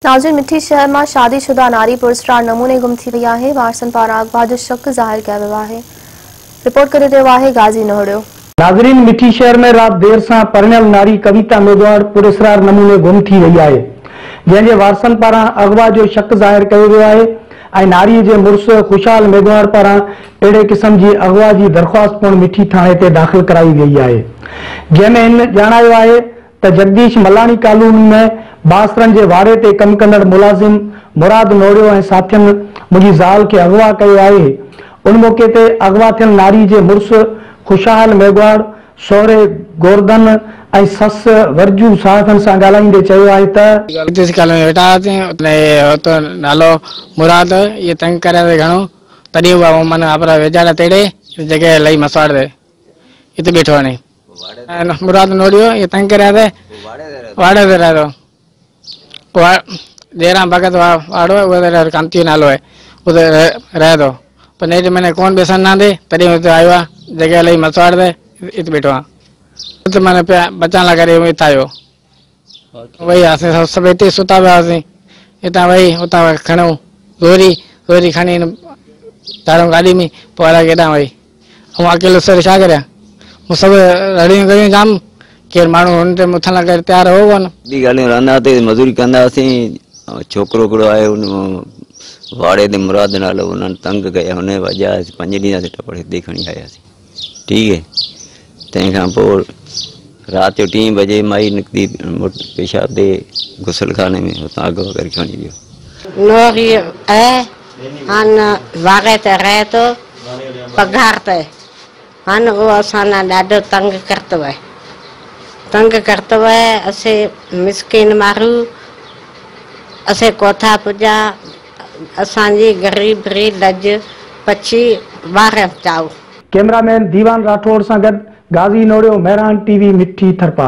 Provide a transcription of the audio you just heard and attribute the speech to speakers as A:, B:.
A: नाज़रीन, मिठी शहर में शादीशुदा नारी पुरस्कार नमूने गुम थी वही है। वारसन पारां अगवा जो शक ज़ाहिर किया वियो है। रिपोर्ट करे रहियो आहे गाज़ी नोहड़ियो।
B: नाज़रीन, मिठी शहर में रात देर से परिणयल नारी कविता मेघवाड़ पुरस्कार नमूने गुम थी वही है, जैसे वारसन पारां अगवा जो शक ज़ाहिर किया वियो है। नारी के मुड़स खुशहाल मेघवाड़ पारां अड़े किस्म की अगवा की दरख्वास्त पिण मिठी थाने ते दाखिल कराई गई है, जैमें इन जणायो है त जगदीश मलानी कॉलोनी में बासरन के वाड़े ते कम कंदड़ मुलाजिम मुराद नोड़ियो ऐं साथियन मुझी ज़ाल के अगवा किया है। उन मौके ते अगवा थियल नारी के मुड़स खुशहाल मेघवाड़ सोहरे गोरधन ऐं सस वर्जू साहबन से ॻाल्हाईंदे चयो आहे त
C: नालो मुराद ये तंग करे घणो तॾहिं उहा मन आपरा वेचारा तेड़े जगह लई मसवाड़ दे इते बैठो आने मुराद नोड़ियो ये तंग करे वाड़े दे रहो देरा भगत वाड़ो उधर कांति नालो है उधर रह दो पर नहीं मैंने कौन बेसन ना दे तॾहिं उते आयो जगह लई मसवाड़ दे इते बैठो आ तो मैंने बचान लगा रही आयो वही आसे सब इते सुता हुआसीं इतना वही उता खणो जोरी खणी तारो गाड़ी में पोरा केडा वही हम अकेले सर छा करया मु सब रड़ी गई जाम केर मानू उनते मुथा लगा तैयार हो वन
D: दी गाड़ी रंदा ते मजदूरी कंदासी छोकरो कड़ो आयो वाड़े दे मुराद नालो उन तंग गया उन्हें वजह 5 दिन से टपड़े देखणी आया ठीक है तै खां पो रात 3 बजे माई निकली पेशाब दे गुसल खाने में अगवा कर खणी गयो
E: नोरी है हन वागे ते रहे तो पगार ते हन वो असाना डाडो तंग करतो है असे मिस्किन मारू असे कोठा पुजा असांजी गरीबरी लज पची वार चाऊ।
B: कैमरामैन दीवान राठौड़ से गद गाज़ी नोड़ियो, मेहरान टीवी, मिठी थरपा।